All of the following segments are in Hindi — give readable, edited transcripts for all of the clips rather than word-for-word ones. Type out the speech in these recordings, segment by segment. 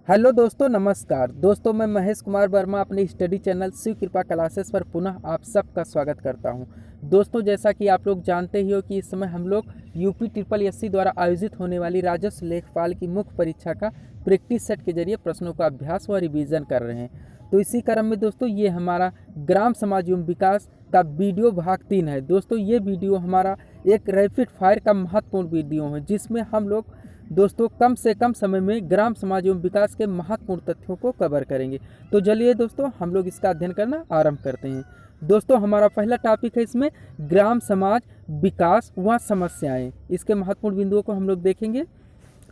हेलो दोस्तों, नमस्कार दोस्तों। मैं महेश कुमार वर्मा अपने स्टडी चैनल शिव कृपा क्लासेस पर पुनः आप सबका स्वागत करता हूं। दोस्तों, जैसा कि आप लोग जानते ही हो कि इस समय हम लोग यूपी SSC द्वारा आयोजित होने वाली राजस्व लेखपाल की मुख्य परीक्षा का प्रैक्टिस सेट के जरिए प्रश्नों का अभ्यास व रिवीजन कर रहे हैं। तो इसी क्रम में दोस्तों ये हमारा ग्राम समाज एवं विकास का वीडियो भाग 3 है। दोस्तों ये वीडियो हमारा एक रैपिड फायर का महत्वपूर्ण वीडियो है, जिसमें हम लोग दोस्तों कम से कम समय में ग्राम समाज एवं विकास के महत्वपूर्ण तथ्यों को कवर करेंगे। तो चलिए दोस्तों हम लोग इसका अध्ययन करना आरंभ करते हैं। दोस्तों हमारा पहला टॉपिक है इसमें ग्राम समाज विकास व समस्याएं। इसके महत्वपूर्ण बिंदुओं को हम लोग देखेंगे।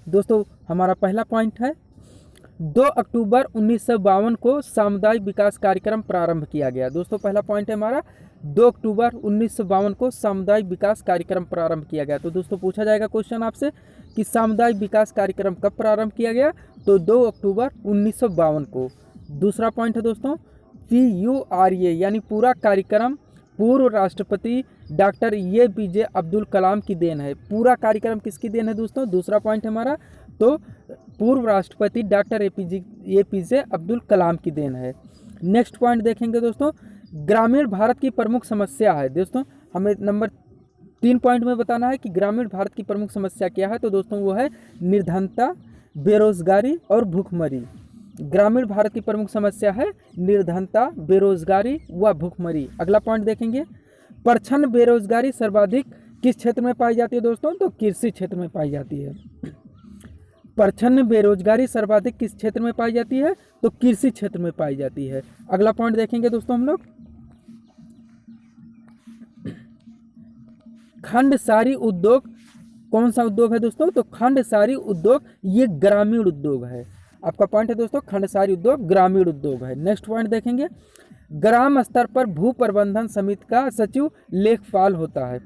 दोस्तों हमारा पहला पॉइंट है 2 अक्टूबर 1952 को सामुदायिक विकास कार्यक्रम प्रारंभ किया गया। दोस्तों पहला पॉइंट है हमारा 2 अक्टूबर 1952 को सामुदायिक विकास कार्यक्रम प्रारंभ किया गया। तो दोस्तों पूछा जाएगा क्वेश्चन आपसे कि सामुदायिक विकास कार्यक्रम कब प्रारंभ किया गया, तो 2 अक्टूबर 1952 को। दूसरा पॉइंट है दोस्तों PURA यानी पूरा कार्यक्रम पूर्व राष्ट्रपति डॉक्टर APJ अब्दुल कलाम की देन है। पूरा कार्यक्रम किसकी देन है दोस्तों? दूसरा पॉइंट है हमारा तो पूर्व राष्ट्रपति डॉक्टर APJ अब्दुल कलाम की देन है। नेक्स्ट पॉइंट देखेंगे दोस्तों, ग्रामीण भारत की प्रमुख समस्या है। दोस्तों हमें नंबर 3 पॉइंट में बताना है कि ग्रामीण भारत की प्रमुख समस्या क्या है। तो दोस्तों वो है निर्धनता, बेरोजगारी और भूखमरी। ग्रामीण भारत की प्रमुख समस्या है निर्धनता, बेरोजगारी व भूखमरी। अगला पॉइंट देखेंगे, प्रच्छन्न बेरोजगारी सर्वाधिक किस क्षेत्र में पाई जाती है दोस्तों? तो कृषि क्षेत्र में पाई जाती है। प्रच्छन्न बेरोजगारी सर्वाधिक किस क्षेत्र में पाई जाती है? तो कृषि क्षेत्र में पाई जाती है। अगला पॉइंट देखेंगे दोस्तों हम लोग, खंडसारी उद्योग कौन सा उद्योग है दोस्तों? तो खंडसारी उद्योग ये ग्रामीण उद्योग है। आपका पॉइंट है दोस्तों खंडसारी उद्योग ग्रामीण उद्योग है। नेक्स्ट पॉइंट देखेंगे, ग्राम स्तर पर भू प्रबंधन समिति का सचिव लेखपाल होता है।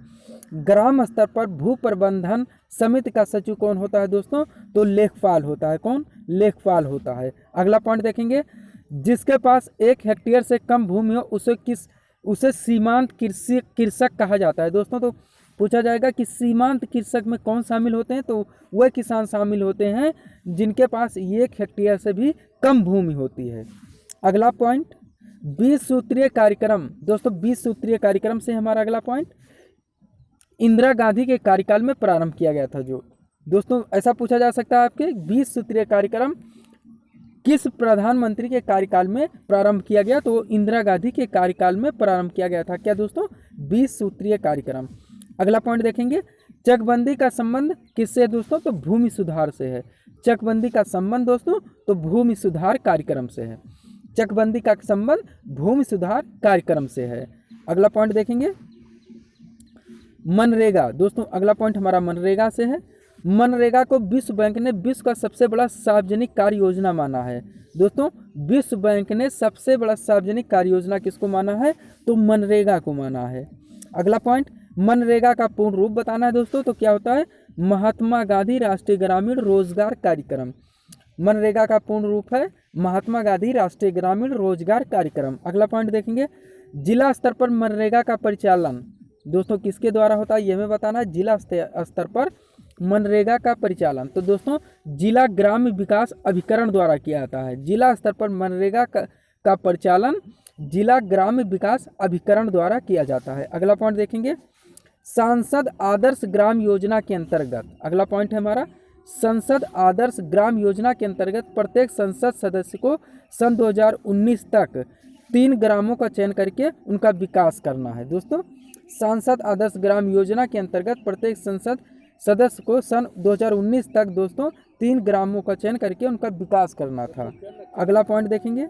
ग्राम स्तर पर भू प्रबंधन समिति का सचिव कौन होता है दोस्तों? तो लेखपाल होता है। कौन? लेखपाल होता है। अगला पॉइंट देखेंगे, जिसके पास 1 हेक्टेयर से कम भूमि हो उसे सीमांत कृषक कहा जाता है। दोस्तों तो पूछा जाएगा कि सीमांत कृषक में कौन शामिल होते हैं? तो वह किसान शामिल होते हैं जिनके पास 1 हेक्टेयर से भी कम भूमि होती है। अगला पॉइंट 20 सूत्रीय कार्यक्रम। दोस्तों 20 सूत्रीय कार्यक्रम से हमारा अगला पॉइंट इंदिरा गांधी के कार्यकाल में प्रारंभ किया गया था। जो दोस्तों ऐसा पूछा जा सकता है आपके 20 सूत्रीय कार्यक्रम किस प्रधानमंत्री के कार्यकाल में प्रारंभ किया गया? तो इंदिरा गांधी के कार्यकाल में प्रारंभ किया गया था। क्या दोस्तों? 20 सूत्रीय कार्यक्रम। अगला पॉइंट देखेंगे, चकबंदी का संबंध किससे है दोस्तों? तो भूमि सुधार से है। चकबंदी का संबंध दोस्तों तो भूमि सुधार कार्यक्रम से है। चकबंदी का संबंध भूमि सुधार कार्यक्रम से है। अगला पॉइंट देखेंगे मनरेगा। दोस्तों अगला पॉइंट हमारा मनरेगा से है। मनरेगा को विश्व बैंक ने विश्व का सबसे बड़ा सार्वजनिक कार्य योजना माना है। दोस्तों विश्व बैंक ने सबसे बड़ा सार्वजनिक कार्य योजना किसको माना है? तो मनरेगा को माना है। अगला पॉइंट मनरेगा का पूर्ण रूप बताना है दोस्तों। तो क्या होता है? महात्मा गांधी राष्ट्रीय ग्रामीण रोजगार कार्यक्रम। मनरेगा का पूर्ण रूप है महात्मा गांधी राष्ट्रीय ग्रामीण रोजगार कार्यक्रम। अगला पॉइंट देखेंगे, जिला स्तर पर मनरेगा का परिचालन दोस्तों किसके द्वारा होता है? यह हमें बताना है। जिला स्तर पर मनरेगा का परिचालन तो दोस्तों जिला ग्राम्य विकास अभिकरण द्वारा किया जाता है। जिला स्तर पर मनरेगा का परिचालन जिला ग्राम्य विकास अभिकरण द्वारा किया जाता है। अगला पॉइंट देखेंगे, सांसद आदर्श ग्राम योजना के अंतर्गत। अगला पॉइंट है हमारा संसद आदर्श ग्राम योजना के अंतर्गत प्रत्येक संसद सदस्य को सन 2019 तक 3 ग्रामों का चयन करके उनका विकास करना है। दोस्तों सांसद आदर्श ग्राम योजना के अंतर्गत प्रत्येक संसद सदस्य को सन 2019 तक दोस्तों 3 ग्रामों का चयन करके उनका विकास करना था। अगला पॉइंट देखेंगे,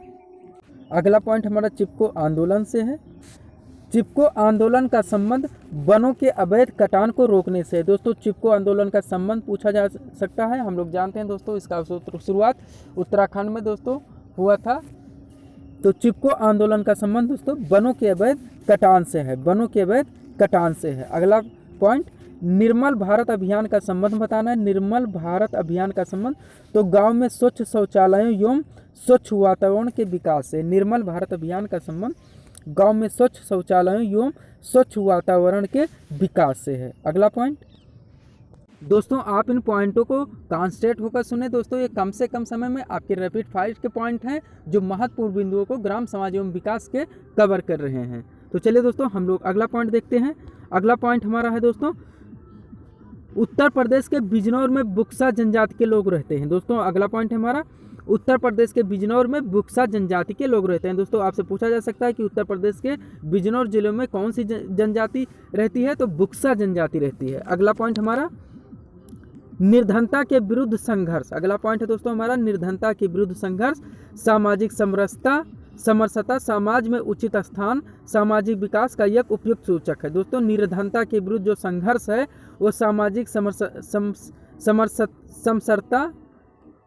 अगला पॉइंट हमारा चिपको आंदोलन से है। चिपको आंदोलन का संबंध वनों के अवैध कटान को रोकने से है। दोस्तों चिपको आंदोलन का संबंध पूछा जा सकता है। हम लोग जानते हैं दोस्तों इसका शुरुआत उत्तराखंड में दोस्तों हुआ था। तो चिपको आंदोलन का संबंध दोस्तों वनों के अवैध कटान से है। वनों के अवैध कटान से है। अगला पॉइंट निर्मल भारत अभियान का संबंध बताना है। निर्मल भारत अभियान का संबंध तो गांव में स्वच्छ शौचालयों एवं स्वच्छ वातावरण के विकास से। निर्मल भारत अभियान का संबंध गांव में स्वच्छ शौचालयों एवं स्वच्छ वातावरण के विकास से है। अगला पॉइंट दोस्तों आप इन पॉइंटों को कॉन्सेंट्रेट होकर सुने दोस्तों, ये कम से कम समय में आपके रैपिड फायर के पॉइंट हैं जो महत्वपूर्ण बिंदुओं को ग्राम समाज एवं विकास के कवर कर रहे हैं। तो चलिए दोस्तों हम लोग अगला पॉइंट देखते हैं। अगला पॉइंट हमारा है दोस्तों, उत्तर प्रदेश के बिजनौर में बुक्सा जनजाति के लोग रहते हैं। दोस्तों अगला पॉइंट है हमारा, उत्तर प्रदेश के बिजनौर में बुक्सा जनजाति के लोग रहते हैं। दोस्तों आपसे पूछा जा सकता है कि उत्तर प्रदेश के बिजनौर जिले में कौन सी जनजाति रहती है, तो बुक्सा जनजाति रहती है। अगला पॉइंट हमारा, निर्धनता के विरुद्ध संघर्ष। अगला पॉइंट है दोस्तों हमारा, निर्धनता के विरुद्ध संघर्ष, सामाजिक समरसता, समाज में उचित स्थान, सामाजिक विकास का एक उपयुक्त सूचक है। दोस्तों निर्धनता के विरुद्ध जो संघर्ष है वो सामाजिक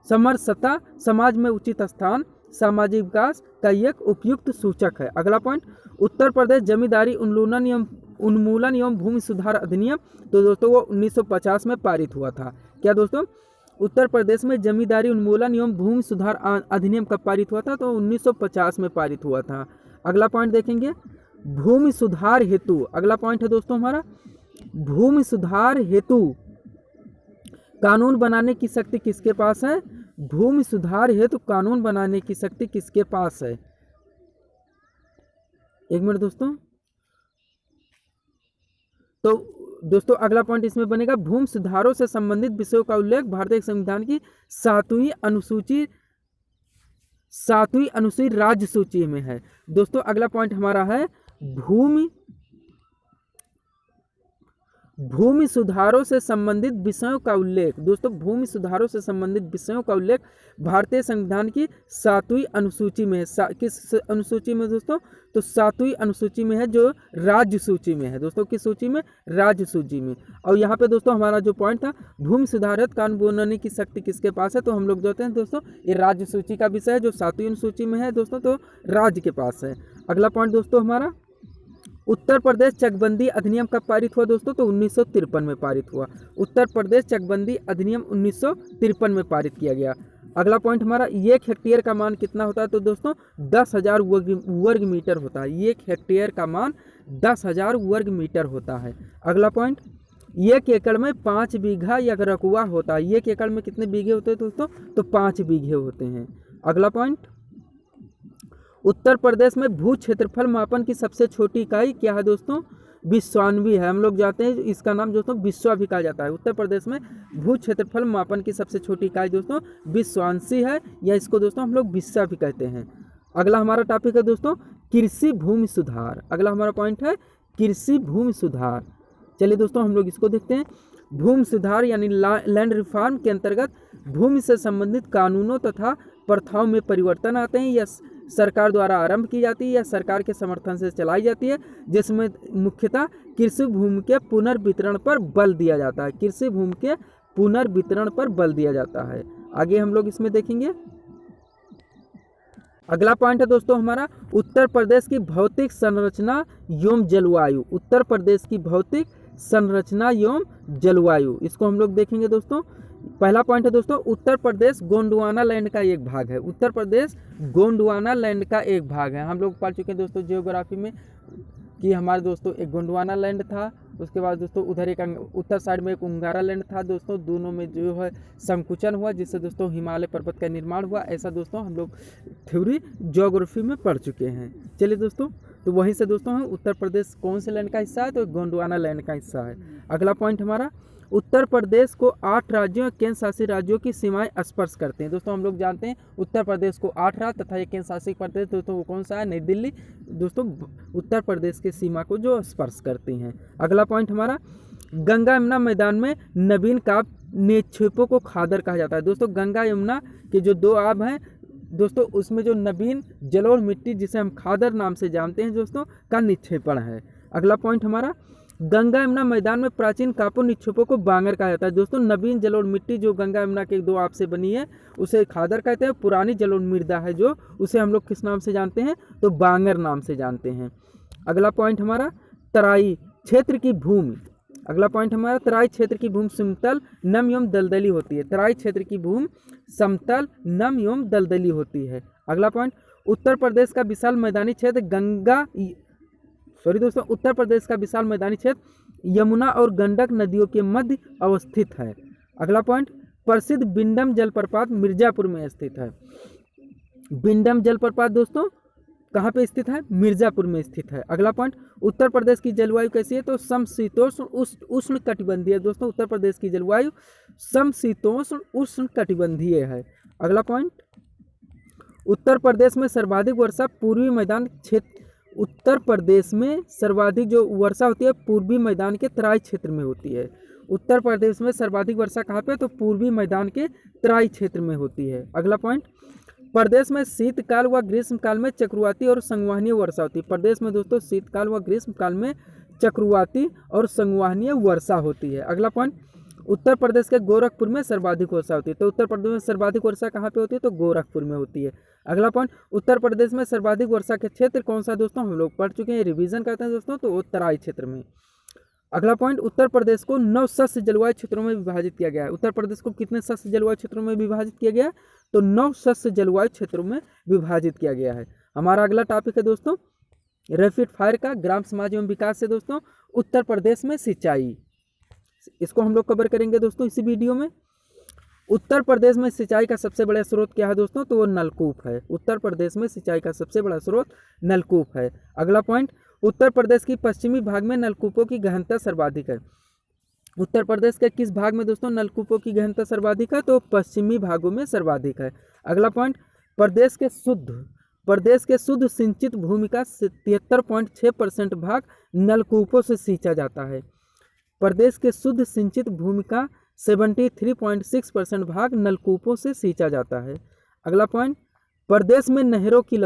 समरसता, समाज में उचित स्थान, सामाजिक विकास का एक उपयुक्त सूचक है। अगला पॉइंट, उत्तर प्रदेश जमींदारी उन्मूलन एवं भूमि सुधार अधिनियम। तो दोस्तों वो 1950 में पारित हुआ था। क्या दोस्तों, उत्तर प्रदेश में जमींदारी उन्मूलन एवं भूमि सुधार अधिनियम कब पारित हुआ था, तो 1950 में पारित हुआ था। अगला पॉइंट देखेंगे, भूमि सुधार हेतु। अगला पॉइंट है दोस्तों हमारा, भूमि सुधार हेतु कानून बनाने की शक्ति किसके पास है, भूमि सुधार हेतु कानून बनाने की शक्ति किसके पास है। एक मिनट दोस्तों, तो दोस्तों अगला पॉइंट इसमें बनेगा, भूमि सुधारों से संबंधित विषयों का उल्लेख भारतीय संविधान की 7वीं अनुसूची राज्य सूची में है। दोस्तों अगला पॉइंट हमारा है, भूमि सुधारों से संबंधित विषयों का उल्लेख। दोस्तों भूमि सुधारों से संबंधित विषयों का उल्लेख भारतीय संविधान की 7वीं अनुसूची में है। किस अनुसूची में दोस्तों, तो 7वीं अनुसूची में है जो राज्य सूची में है। दोस्तों किस सूची में, राज्य सूची में। और यहाँ पे दोस्तों हमारा जो पॉइंट था, भूमि सुधारित कानून बनाने की शक्ति किसके पास है, तो हम लोग जोते हैं दोस्तों ये राज्य सूची का विषय है जो 7वीं अनुसूची में है दोस्तों, तो राज्य के पास है। अगला पॉइंट दोस्तों हमारा, उत्तर प्रदेश चकबंदी अधिनियम कब पारित हुआ दोस्तों, तो 1953 में पारित हुआ। उत्तर प्रदेश चकबंदी अधिनियम 1953 में पारित किया गया। अगला पॉइंट हमारा, 1 हेक्टेयर का मान कितना होता है, तो दोस्तों 10,000 वर्ग मीटर होता है। 1 हेक्टेयर का मान 10,000 वर्ग मीटर होता है। अगला पॉइंट, 1 एकड़ में 5 बीघा या रकबा होता है। 1 एकड़ में कितने बीघे होते हैं दोस्तों, तो 5 बीघे होते हैं। अगला पॉइंट, उत्तर प्रदेश में भू क्षेत्रफल मापन की सबसे छोटी इकाई क्या है दोस्तों, विश्वान्वी है। हम लोग जाते हैं, इसका नाम दोस्तों विश्वा भी कहा जाता है। उत्तर प्रदेश में भू क्षेत्रफल मापन की सबसे छोटी इकाई दोस्तों विश्वांशी है, या इसको दोस्तों हम लोग विश्वा भी कहते हैं। अगला हमारा टॉपिक है दोस्तों, कृषि भूमि सुधार। अगला हमारा पॉइंट है, कृषि भूमि सुधार। चलिए दोस्तों हम लोग इसको देखते हैं। भूमि सुधार यानी लैंड रिफॉर्म के अंतर्गत भूमि से संबंधित कानूनों तथा प्रथाओं में परिवर्तन आते हैं, या सरकार द्वारा आरंभ की जाती है या सरकार के समर्थन से चलाई जाती है, जिसमें मुख्यतः कृषि भूमि के पुनर्वितरण पर बल दिया जाता है। कृषि भूमि के पुनर्वितरण पर बल दिया जाता है। आगे हम लोग इसमें देखेंगे। अगला पॉइंट है दोस्तों हमारा, उत्तर प्रदेश की भौतिक संरचना एवं जलवायु। उत्तर प्रदेश की भौतिक संरचना एवं जलवायु, इसको हम लोग देखेंगे दोस्तों। पहला पॉइंट है दोस्तों, उत्तर प्रदेश गोंडवाना लैंड का एक भाग है। उत्तर प्रदेश गोंडवाना लैंड का एक भाग है। हम लोग पढ़ चुके हैं दोस्तों जियोग्राफी में कि हमारे दोस्तों एक गोंडवाना लैंड था, उसके बाद दोस्तों उधर एक उत्तर साइड में एक उंगारा लैंड था दोस्तों। दोनों में जो है संकुचन हुआ, जिससे दोस्तों हिमालय पर्वत का निर्माण हुआ। ऐसा दोस्तों हम लोग थ्योरी ज्योग्राफी में पढ़ चुके हैं। चलिए दोस्तों, तो वहीं से दोस्तों है उत्तर प्रदेश कौन से लैंड का हिस्सा है, तो गोंडवाना लैंड का हिस्सा है। अगला पॉइंट हमारा, उत्तर प्रदेश को 8 राज्यों और केंद्र शासित राज्यों की सीमाएं स्पर्श करते हैं। दोस्तों हम लोग जानते हैं उत्तर प्रदेश को 8 राज्य तथा एक केंद्र शासित प्रदेश दोस्तों वो कौन सा है, नई दिल्ली। दोस्तों उत्तर प्रदेश की सीमा को जो स्पर्श करती हैं। अगला पॉइंट हमारा, गंगा यमुना मैदान में नवीन काव्य निक्षेपों को खादर कहा जाता है। दोस्तों गंगा यमुना के जो 2 आब हैं दोस्तों, उसमें जो नवीन जलोढ़ मिट्टी जिसे हम खादर नाम से जानते हैं दोस्तों का निक्षेपण है। अगला पॉइंट हमारा, गंगा यमुना मैदान में प्राचीन काव्य निक्षेपों को बांगर कहा जाता है। दोस्तों नवीन जलोढ़ मिट्टी जो गंगा यमुना के 2 आब से बनी है उसे खादर कहते हैं। पुरानी जलोढ़ मृदा है जो, उसे हम लोग किस नाम से जानते हैं, तो बांगर नाम से जानते हैं। अगला पॉइंट हमारा, तराई क्षेत्र की भूमि। अगला पॉइंट हमारा, तराई क्षेत्र की भूमि समतल नम एवं दलदली होती है। तराई क्षेत्र की भूमि समतल नम एवं दलदली होती है। अगला पॉइंट, उत्तर प्रदेश का विशाल मैदानी क्षेत्र उत्तर प्रदेश का विशाल मैदानी क्षेत्र यमुना और गंडक नदियों के मध्य अवस्थित है। अगला पॉइंट, प्रसिद्ध बिंडम जलप्रपात मिर्जापुर में स्थित है। बिंडम जलप्रपात दोस्तों कहाँ पे स्थित है? मिर्जापुर में स्थित है। अगला पॉइंट, उत्तर प्रदेश की जलवायु कैसी है? तो समशीतोष्ण उष्ण कटिबंधीय। दोस्तों उत्तर प्रदेश की जलवायु समशीतोष्ण उष्ण कटिबंधीय है। अगला पॉइंट, उत्तर प्रदेश में सर्वाधिक वर्षा पूर्वी मैदान क्षेत्र, उत्तर प्रदेश में सर्वाधिक जो वर्षा होती है पूर्वी मैदान के तराई क्षेत्र में होती है। उत्तर प्रदेश में सर्वाधिक वर्षा कहाँ पे? तो पूर्वी मैदान के तराई क्षेत्र में होती है। अगला पॉइंट, प्रदेश में शीतकाल व ग्रीष्मकाल में चक्रवाती और संवहनीय वर्षा होती है। प्रदेश में दोस्तों शीतकाल व ग्रीष्मकाल में चक्रवाती और संवहनीय वर्षा होती है। अगला पॉइंट, उत्तर प्रदेश के गोरखपुर में सर्वाधिक वर्षा होती है। तो उत्तर प्रदेश में सर्वाधिक वर्षा कहाँ पे होती है? तो गोरखपुर में होती है। अगला पॉइंट, उत्तर प्रदेश में सर्वाधिक वर्षा के क्षेत्र कौन सा? दोस्तों हम लोग पढ़ चुके हैं, रिवीजन करते हैं दोस्तों, तो वो तराई क्षेत्र में। अगला पॉइंट, उत्तर प्रदेश को 9 शस्य जलवायु क्षेत्रों में विभाजित किया गया है। उत्तर प्रदेश को कितने शस्य जलवायु क्षेत्रों में विभाजित किया गया है? तो 9 शस्य जलवायु क्षेत्रों में विभाजित किया गया है। हमारा अगला टॉपिक है दोस्तों रैपिड फायर का, ग्राम समाज एवं विकास से दोस्तों उत्तर प्रदेश में सिंचाई, इसको हम लोग कवर करेंगे दोस्तों इसी वीडियो में। उत्तर प्रदेश में सिंचाई का सबसे बड़ा स्रोत क्या है दोस्तों? तो वो नलकूप है। उत्तर प्रदेश में सिंचाई का सबसे बड़ा स्रोत नलकूप है। अगला पॉइंट, उत्तर प्रदेश की पश्चिमी भाग में नलकूपों की गहनता सर्वाधिक है। उत्तर प्रदेश के किस भाग में दोस्तों नलकूपों की गहनता सर्वाधिक है? तो पश्चिमी भागों में सर्वाधिक है। अगला पॉइंट, प्रदेश के शुद्ध सिंचित भूमि का 73.6% भाग नलकूपों से सींचा जाता है। प्रदेश के शुद्ध सिंचित भूमि का 73.6% भाग नलकूपों से सींचा जाता है। अगला पॉइंट, प्रदेश में नहरों की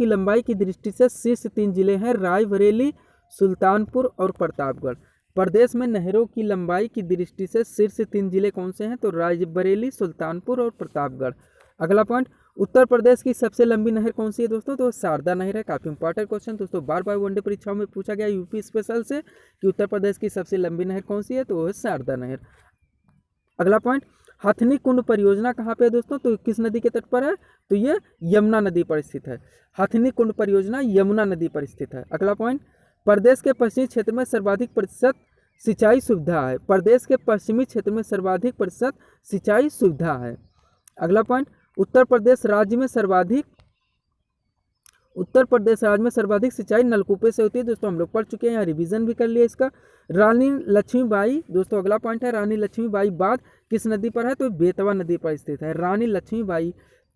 लंबाई की दृष्टि से शीर्ष 3 जिले हैं रायबरेली, सुल्तानपुर और प्रतापगढ़। प्रदेश में नहरों की लंबाई की दृष्टि से शीर्ष 3 जिले कौन से हैं? तो रायबरेली, सुल्तानपुर और प्रतापगढ़। अगला पॉइंट, उत्तर प्रदेश की सबसे लंबी नहर कौन सी है दोस्तों? तो शारदा नहर है। काफी इंपॉर्टेंट क्वेश्चन दोस्तों, बार बार वनडे परीक्षाओं में पूछा गया यूपी स्पेशल से कि उत्तर प्रदेश की सबसे लंबी नहर कौन सी है? तो वो है शारदा नहर। अगला पॉइंट, हथनी कुंड परियोजना कहाँ पे है दोस्तों? तो किस नदी के तट पर है? तो ये यमुना नदी पर स्थित है। हथनी कुंड परियोजना यमुना नदी पर स्थित है। अगला पॉइंट, प्रदेश के पश्चिमी क्षेत्र में सर्वाधिक प्रतिशत सिंचाई सुविधा है। प्रदेश के पश्चिमी क्षेत्र में सर्वाधिक प्रतिशत सिंचाई सुविधा है। अगला पॉइंट, उत्तर प्रदेश राज्य में सर्वाधिक सिंचाई नलकूपे से होती है। दोस्तों हम लोग पढ़ चुके हैं, यहाँ रिवीजन भी कर लिया इसका। रानी लक्ष्मीबाई दोस्तों अगला पॉइंट है, रानी लक्ष्मीबाई बांध किस नदी पर है? तो बेतवा नदी पर स्थित है। रानी लक्ष्मीबाई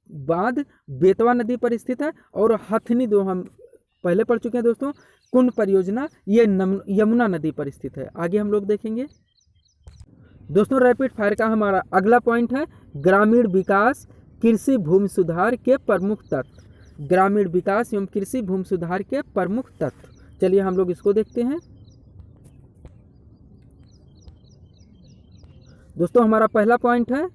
बांध बेतवा नदी पर स्थित है। और हथनी दो हम पहले पढ़ चुके हैं दोस्तों, कुंड परियोजना ये यमुना नदी पर स्थित है। आगे हम लोग देखेंगे दोस्तों रैपिड फायर का हमारा अगला पॉइंट है ग्रामीण विकास कृषि भूमि सुधार के प्रमुख तत्व। ग्रामीण विकास एवं कृषि भूमि सुधार के प्रमुख तत्व, चलिए हम लोग इसको देखते हैं। दोस्तों हमारा पहला पॉइंट है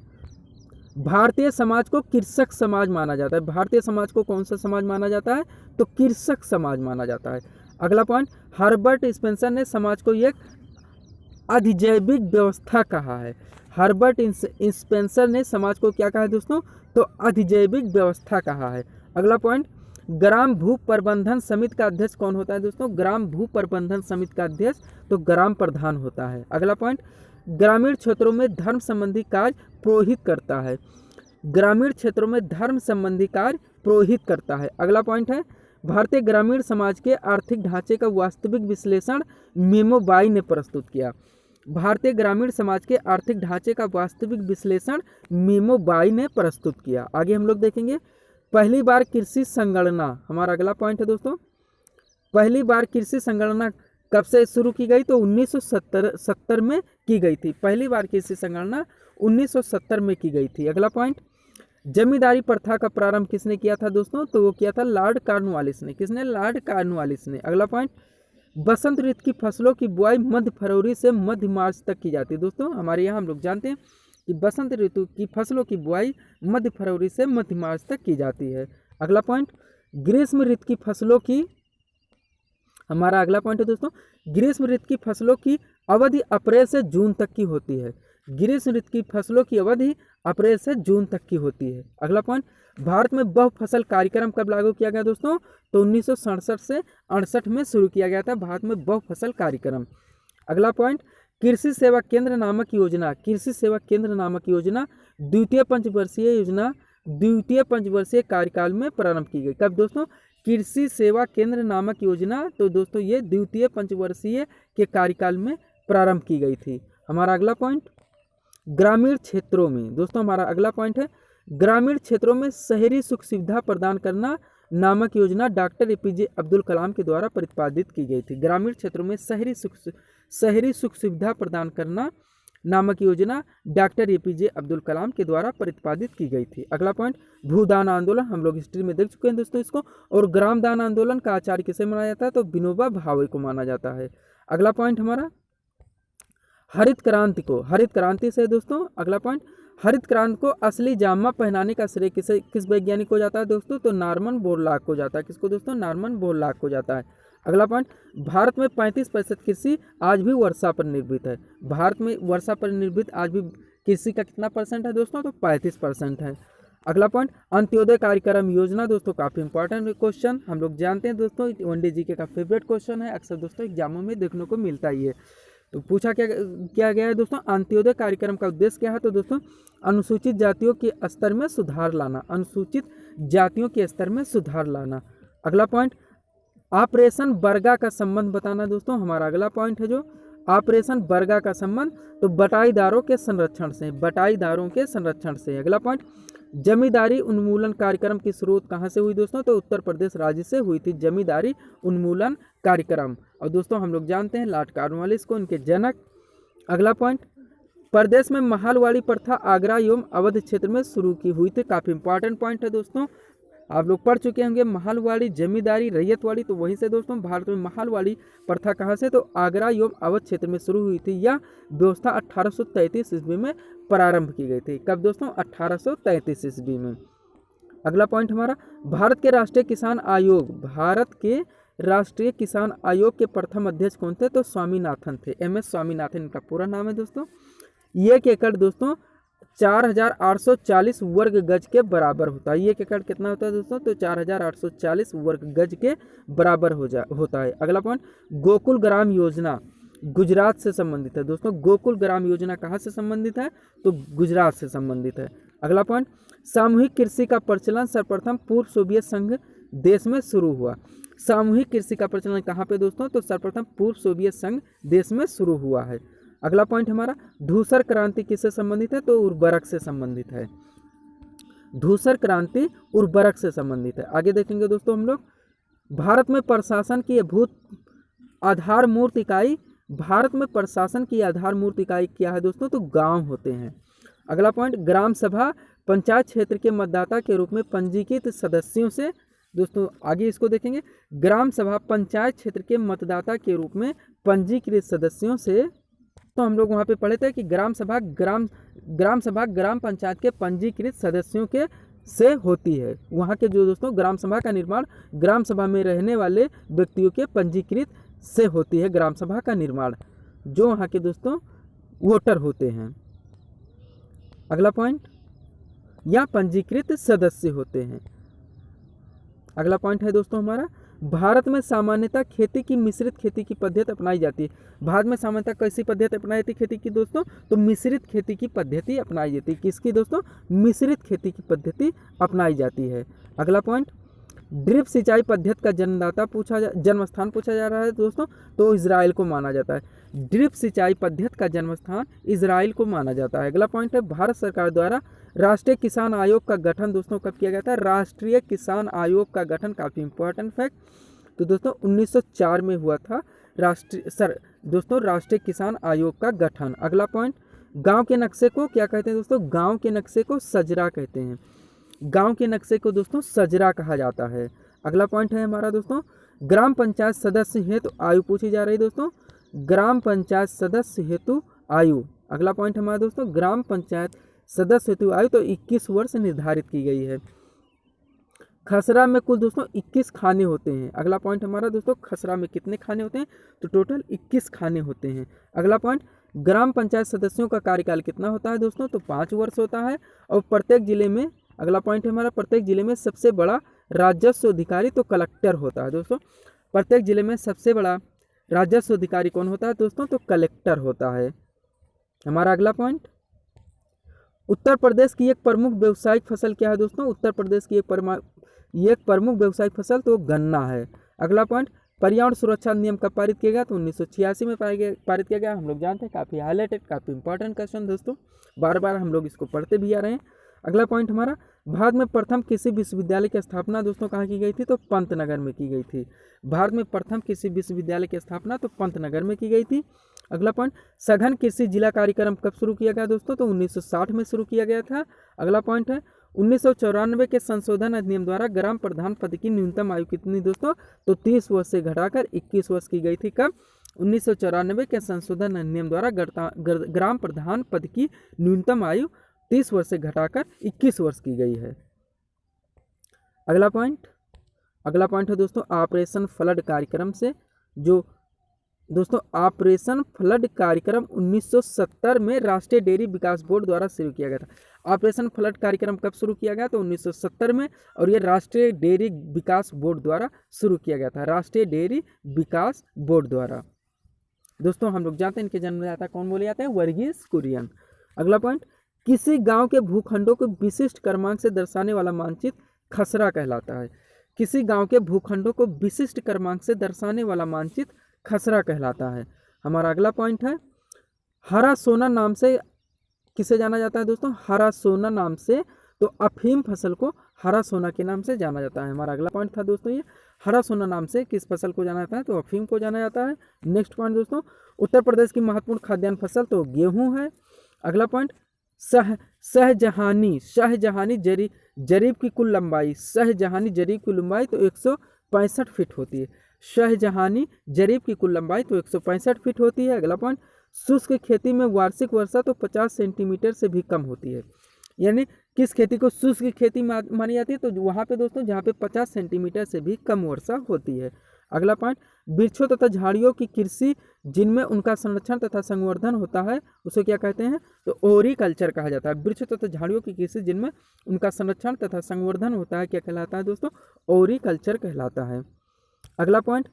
भारतीय समाज को कृषक समाज माना जाता है। भारतीय समाज को कौन सा समाज माना जाता है? तो कृषक समाज माना जाता है। अगला पॉइंट, हर्बर्ट स्पेंसर ने समाज को एक अधिजैविक व्यवस्था कहा है। हर्बर्ट स्पेंसर ने समाज को क्या कहा है दोस्तों? तो अधिजैविक व्यवस्था कहा है। अगला पॉइंट, ग्राम भू प्रबंधन समिति का अध्यक्ष कौन होता है दोस्तों? ग्राम भू प्रबंधन समिति का अध्यक्ष तो ग्राम प्रधान होता है। अगला पॉइंट, ग्रामीण क्षेत्रों में धर्म संबंधी कार्य पुरोहित करता है। ग्रामीण क्षेत्रों में धर्म संबंधी कार्य पुरोहित करता है। अगला पॉइंट है भारतीय ग्रामीण समाज के आर्थिक ढांचे का वास्तविक विश्लेषण मेमो बाई ने प्रस्तुत किया। भारतीय ग्रामीण समाज के आर्थिक ढांचे का वास्तविक विश्लेषण मेमो बाई ने प्रस्तुत किया। आगे हम लोग देखेंगे पहली बार कृषि संगणना, हमारा अगला पॉइंट है दोस्तों। पहली बार कृषि संगणना कब से शुरू की गई? तो 1970 में की गई थी। पहली बार कृषि संगणना 1970 में की गई थी। अगला पॉइंट, जमींदारी प्रथा का प्रारंभ किसने किया था दोस्तों? तो वो किया था लॉर्ड कॉर्नवालिस ने। किसने? लॉर्ड कॉर्नवालिस ने। अगला पॉइंट, बसंत ऋतु की फसलों की बुआई मध्य फरवरी से मध्य मार्च तक की जाती है। दोस्तों हमारे यहाँ हम लोग जानते हैं कि बसंत ऋतु की फसलों की बुआई मध्य फरवरी से मध्य मार्च तक की जाती है। अगला पॉइंट, ग्रीष्म ऋतु की फसलों की, हमारा अगला पॉइंट है दोस्तों ग्रीष्म ऋतु की फसलों की अवधि अप्रैल से जून तक की होती है। ग्रीष्म ऋतु की फसलों की अवधि अप्रैल से जून तक की होती है। अगला पॉइंट, भारत में बहुफसल कार्यक्रम कब लागू किया गया दोस्तों? तो 1967 से 68 में शुरू किया गया था भारत में बहुफसल कार्यक्रम। अगला पॉइंट, कृषि सेवा केंद्र नामक योजना, कृषि सेवा केंद्र नामक योजना द्वितीय पंचवर्षीय कार्यकाल में प्रारंभ की गई। कब दोस्तों? कृषि सेवा केंद्र नामक योजना, तो दोस्तों ये द्वितीय पंचवर्षीय के कार्यकाल में प्रारंभ की गई थी। हमारा अगला पॉइंट, ग्रामीण क्षेत्रों में, दोस्तों हमारा अगला पॉइंट है ग्रामीण क्षेत्रों में शहरी सुख सुविधा प्रदान करना नामक योजना डॉक्टर एपीजे अब्दुल कलाम के द्वारा प्रतिपादित की गई थी। ग्रामीण क्षेत्रों में शहरी सुख सुविधा प्रदान करना नामक योजना डॉक्टर एपीजे अब्दुल कलाम के द्वारा प्रतिपादित की गई थी। अगला पॉइंट, भूदान आंदोलन, हम लोग हिस्ट्री में देख चुके हैं दोस्तों इसको। और ग्रामदान आंदोलन का आचार्य किसे माना जाता है? तो विनोबा भावे को माना जाता है। अगला पॉइंट हमारा हरित क्रांति को, हरित क्रांति से दोस्तों अगला पॉइंट, हरित क्रांति को असली जामा पहनाने का श्रेय किस वैज्ञानिक को जाता है दोस्तों? तो नॉर्मन बोरलॉग को जाता है। किसको दोस्तों? नॉर्मन बोरलॉग को जाता है। अगला पॉइंट, भारत में 35% कृषि आज भी वर्षा पर निर्भर है। भारत में वर्षा पर निर्भर आज भी कृषि का कितना परसेंट है दोस्तों? तो 35% है। अगला पॉइंट, अंत्योदय कार्यक्रम योजना, दोस्तों काफ़ी इंपॉर्टेंट क्वेश्चन, हम लोग जानते हैं दोस्तों, वनडे जीके का फेवरेट क्वेश्चन है, अक्सर दोस्तों एग्जामों में देखने को मिलता ही है। तो पूछा क्या गया है दोस्तों? अंत्योदय कार्यक्रम का उद्देश्य क्या है? तो दोस्तों अनुसूचित जातियों के स्तर में सुधार लाना, अनुसूचित जातियों के स्तर में सुधार लाना। अगला पॉइंट, ऑपरेशन बरगा का संबंध बताना दोस्तों, हमारा अगला पॉइंट है जो ऑपरेशन बरगा का संबंध तो बटाईदारों के संरक्षण से, बटाईदारों के संरक्षण से। अगला पॉइंट, जमींदारी उन्मूलन कार्यक्रम की शुरुआत कहाँ से हुई दोस्तों? तो उत्तर प्रदेश राज्य से हुई थी जमींदारी उन्मूलन कार्यक्रम। और दोस्तों हम लोग जानते हैं लॉर्ड कॉर्नवालिस को, उनके जनक। अगला पॉइंट, प्रदेश में महलवाड़ी प्रथा आगरा एवं अवध क्षेत्र में शुरू की हुई थी। काफ़ी इंपॉर्टेंट पॉइंट है दोस्तों, आप लोग पढ़ चुके होंगे। महलवाड़ी, जमींदारी, रैयतवाड़ी, तो वहीं से दोस्तों भारत में महलवाड़ी प्रथा कहाँ से? तो आगरा एवं अवध क्षेत्र में शुरू हुई थी। यह व्यवस्था 1833 ईस्वी में प्रारंभ की गई थी। कब दोस्तों? 1833 ईस्वी में। अगला पॉइंट हमारा, भारत के राष्ट्रीय किसान आयोग, भारत के राष्ट्रीय किसान आयोग के प्रथम अध्यक्ष कौन थे? तो स्वामीनाथन थे, MS स्वामीनाथन इनका पूरा नाम है दोस्तों। 1 एकड़ दोस्तों 4840 वर्ग गज के बराबर होता है। 1 एकड़ कितना होता है दोस्तों? तो 4840 वर्ग गज के बराबर होता है। अगला पॉइंट, गोकुल ग्राम योजना गुजरात से संबंधित है दोस्तों। गोकुल ग्राम योजना कहाँ से संबंधित है? तो गुजरात से संबंधित है। अगला पॉइंट, सामूहिक कृषि का प्रचलन सर्वप्रथम पूर्व सोवियत संघ देश में शुरू हुआ। सामूहिक कृषि का प्रचलन कहाँ पे दोस्तों? तो सर्वप्रथम पूर्व सोवियत संघ देश में शुरू हुआ है। अगला पॉइंट हमारा, धूसर क्रांति किससे संबंधित है? तो उर्वरक से संबंधित है। धूसर क्रांति उर्वरक से संबंधित है। आगे देखेंगे दोस्तों हम लोग, भारत में प्रशासन की भूत आधारभूत इकाई, भारत में प्रशासन की आधारभूत इकाई क्या है दोस्तों? तो गांव होते हैं। अगला पॉइंट, ग्राम सभा पंचायत क्षेत्र के मतदाता के रूप में पंजीकृत सदस्यों से, दोस्तों आगे इसको देखेंगे, ग्राम सभा पंचायत क्षेत्र के मतदाता के रूप में पंजीकृत सदस्यों से, तो हम लोग वहाँ पे पढ़े थे कि ग्राम सभा ग्राम पंचायत के पंजीकृत सदस्यों के से होती है। वहाँ के जो दोस्तों ग्राम सभा का निर्माण ग्राम सभा में रहने वाले व्यक्तियों के पंजीकृत से होती है। ग्राम सभा का निर्माण जो वहाँ के दोस्तों वोटर होते हैं। अगला पॉइंट, या पंजीकृत सदस्य होते हैं। अगला पॉइंट है दोस्तों हमारा, भारत में सामान्यतः खेती की मिश्रित खेती की पद्धति अपनाई जाती है। भारत में सामान्यतः कैसी पद्धति अपनाई जाती है खेती की दोस्तों? तो मिश्रित खेती की पद्धति अपनाई जाती है। किसकी दोस्तों? मिश्रित खेती की पद्धति अपनाई जाती है। अगला पॉइंट, ड्रिप सिंचाई पद्धति का जन्मस्थान पूछा जा रहा है दोस्तों, तो इजराइल को माना जाता है। ड्रिप सिंचाई पद्धति का जन्मस्थान इजराइल को माना जाता है। अगला पॉइंट है, भारत सरकार द्वारा राष्ट्रीय किसान आयोग का गठन दोस्तों कब किया गया था? राष्ट्रीय किसान आयोग का गठन, काफ़ी इंपॉर्टेंट फैक्ट, तो दोस्तों 1904 में हुआ था राष्ट्रीय किसान आयोग का गठन। अगला पॉइंट, गांव के नक्शे को क्या कहते हैं दोस्तों? गांव के नक्शे को सजरा कहते हैं। गांव के नक्शे को दोस्तों सजरा कहा जाता है। अगला पॉइंट है हमारा दोस्तों, ग्राम पंचायत सदस्य हेतु आयु पूछी जा रही है दोस्तों। ग्राम पंचायत सदस्य हेतु आयु, अगला पॉइंट हमारा दोस्तों, ग्राम पंचायत सदस्य हेतु आयु तो 21 वर्ष निर्धारित की गई है। खसरा में कुल दोस्तों 21 खाने होते हैं। अगला पॉइंट हमारा दोस्तों, खसरा में कितने खाने होते हैं? तो टोटल 21 खाने होते हैं। अगला पॉइंट, ग्राम पंचायत सदस्यों का कार्यकाल कितना होता है दोस्तों, तो 5 वर्ष होता है। और प्रत्येक जिले में, अगला पॉइंट है हमारा, प्रत्येक जिले में सबसे बड़ा राजस्व अधिकारी तो कलेक्टर होता है दोस्तों। प्रत्येक जिले में सबसे बड़ा राजस्व अधिकारी कौन होता है दोस्तों, तो कलेक्टर होता है। हमारा अगला पॉइंट, उत्तर प्रदेश की एक प्रमुख व्यावसायिक फसल क्या है दोस्तों, उत्तर प्रदेश की एक प्रमुख व्यावसायिक फसल तो गन्ना है। अगला पॉइंट, पर्यावरण सुरक्षा नियम कब पारित किया गया, तो 1986 में पारित किया गया। हम लोग जानते हैं, काफ़ी हाईलाइटेड, काफ़ी इंपॉर्टेंट क्वेश्चन दोस्तों, बार बार हम लोग इसको पढ़ते भी आ रहे हैं। अगला पॉइंट हमारा, भारत में प्रथम कृषि विश्वविद्यालय की स्थापना दोस्तों कहाँ की गई थी, तो पंतनगर में की गई थी। भारत में प्रथम कृषि विश्वविद्यालय की स्थापना तो पंतनगर में की गई थी। अगला पॉइंट, सघन कृषि जिला कार्यक्रम कब शुरू किया गया दोस्तों, तो 1960 में शुरू किया गया था। अगला पॉइंट है, 1994 के संशोधन अधिनियम द्वारा ग्राम प्रधान पद की न्यूनतम आयु कितनी दोस्तों, तो 30 वर्ष से घटाकर 21 वर्ष की गई थी। कब, 1994 के संशोधन अधिनियम द्वारा ग्राम प्रधान पद की न्यूनतम आयु 30 वर्ष से घटाकर 21 वर्ष की गई है। अगला पॉइंट है दोस्तों, ऑपरेशन फ्लड कार्यक्रम से जो दोस्तों ऑपरेशन फ्लड कार्यक्रम 1970 में राष्ट्रीय डेयरी विकास बोर्ड द्वारा शुरू किया गया था। ऑपरेशन फ्लड कार्यक्रम कब शुरू किया गया, तो 1970 में, और ये राष्ट्रीय डेयरी विकास बोर्ड द्वारा शुरू किया गया था, राष्ट्रीय डेयरी विकास बोर्ड द्वारा। दोस्तों हम लोग जानते हैं इनके जन्मदाता कौन बोले जाते हैं, वर्गीस कुरियन। अगला पॉइंट, किसी गांव के भूखंडों को विशिष्ट क्रमांक से दर्शाने वाला मानचित्र खसरा कहलाता है। किसी गांव के भूखंडों को विशिष्ट क्रमांक से दर्शाने वाला मानचित्र खसरा कहलाता है। हमारा अगला पॉइंट है, हरा सोना नाम से किसे जाना जाता है दोस्तों, हरा सोना नाम से, तो अफीम फसल को हरा सोना के नाम से जाना जाता है। हमारा अगला पॉइंट था दोस्तों ये, हरा सोना नाम से किस फसल को जाना जाता है, तो अफीम को जाना जाता है। नेक्स्ट पॉइंट दोस्तों, उत्तर प्रदेश की महत्वपूर्ण खाद्यान्न फसल तो गेहूं है। अगला पॉइंट, शाहजहानी जरीब की कुल लंबाई, शाहजहानी जरीब की लंबाई तो 165 फीट होती है। शाहजहानी जरीब की कुल लंबाई तो 165 फीट होती है। अगला पॉइंट, शुष्क खेती में वार्षिक वर्षा तो 50 सेंटीमीटर से भी कम होती है। यानी किस खेती को शुष्क खेती मानी जाती है, तो वहाँ पे दोस्तों जहाँ पे 50 सेंटीमीटर से भी कम वर्षा होती है। अगला पॉइंट, वृक्षों तथा झाड़ियों की कृषि जिनमें उनका संरक्षण तथा संवर्धन होता है उसे क्या कहते हैं, तो ओरिकल्चर कहा जाता है। वृक्षों तथा झाड़ियों की कृषि जिनमें उनका संरक्षण तथा संवर्धन होता है क्या कहलाता है दोस्तों, ओरिकल्चर कहलाता है। अगला पॉइंट,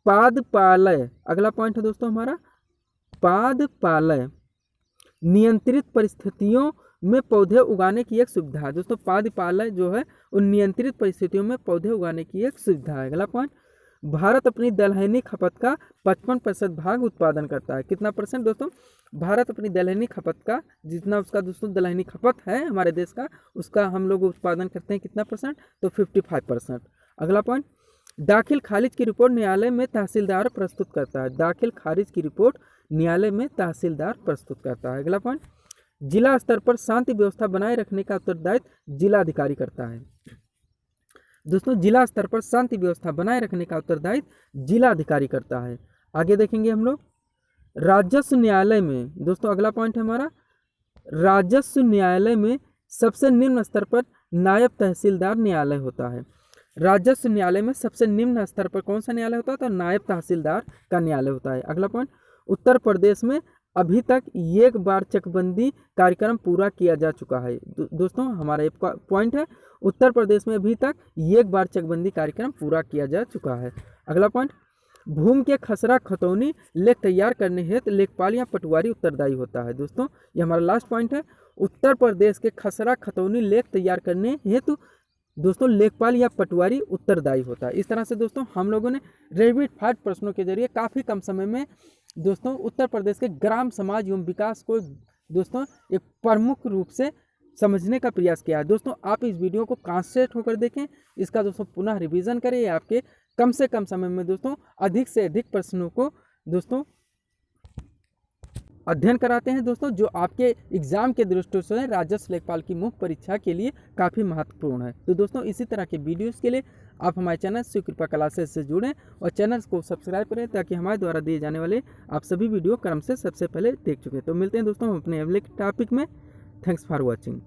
पादपालय। अगला पॉइंट है दोस्तों हमारा, पादपालय नियंत्रित परिस्थितियों में पौधे उगाने की एक सुविधा है। दोस्तों पादपालय जो है उन नियंत्रित परिस्थितियों में पौधे उगाने की एक सुविधा है। अगला पॉइंट, भारत अपनी दलहनी खपत का 55% भाग उत्पादन करता है। कितना परसेंट दोस्तों, भारत अपनी दलहनी खपत का, जितना उसका दोस्तों दलहनी खपत है हमारे देश का, उसका हम लोग उत्पादन करते हैं कितना परसेंट, तो 55%। अगला पॉइंट, दाखिल खारिज की रिपोर्ट न्यायालय में तहसीलदार प्रस्तुत करता है। दाखिल खारिज की रिपोर्ट न्यायालय में तहसीलदार प्रस्तुत करता है। अगला पॉइंट, जिला स्तर पर शांति व्यवस्था बनाए रखने का उत्तरदायित्व जिलाधिकारी करता है। दोस्तों जिला स्तर पर शांति व्यवस्था बनाए रखने का उत्तरदायित्व जिलाधिकारी करता है। आगे देखेंगे हम लोग, राजस्व न्यायालय में दोस्तों अगला पॉइंट है हमारा, राजस्व न्यायालय में सबसे निम्न स्तर पर नायब तहसीलदार न्यायालय होता है। राजस्व न्यायालय में सबसे निम्न स्तर पर कौन सा न्यायालय होता है, तो नायब तहसीलदार का न्यायालय होता है। अगला पॉइंट, उत्तर प्रदेश में अभी तक एक बार चकबंदी कार्यक्रम पूरा किया जा चुका है। दोस्तों हमारा एक पॉइंट है, उत्तर प्रदेश में अभी तक एक बार चकबंदी कार्यक्रम पूरा किया जा चुका है। अगला पॉइंट, भूमि के खसरा खतौनी लेख तैयार करने हेतु लेखपाल या पटवारी उत्तरदायी होता है। दोस्तों ये हमारा लास्ट पॉइंट है, उत्तर प्रदेश के खसरा खतौनी लेख तैयार करने हेतु दोस्तों लेखपाल या पटवारी उत्तरदायी होता है। इस तरह से दोस्तों हम लोगों ने रैपिड फायर प्रश्नों के जरिए काफ़ी कम समय में दोस्तों उत्तर प्रदेश के ग्राम समाज एवं विकास को दोस्तों एक प्रमुख रूप से समझने का प्रयास किया है। दोस्तों आप इस वीडियो को कंसंट्रेट होकर देखें, इसका दोस्तों पुनः रिवीजन करें, आपके कम से कम समय में दोस्तों अधिक से अधिक प्रश्नों को दोस्तों अध्ययन कराते हैं दोस्तों, जो आपके एग्जाम के दृष्टि से राजस्व लेखपाल की मुख्य परीक्षा के लिए काफ़ी महत्वपूर्ण है। तो दोस्तों इसी तरह के वीडियोस के लिए आप हमारे चैनल शिव कृपा क्लासेस से जुड़ें और चैनल को सब्सक्राइब करें, ताकि हमारे द्वारा दिए जाने वाले आप सभी वीडियो क्रम से सबसे पहले देख चुके। तो मिलते हैं दोस्तों अपने अगले टॉपिक में। Thanks for watching.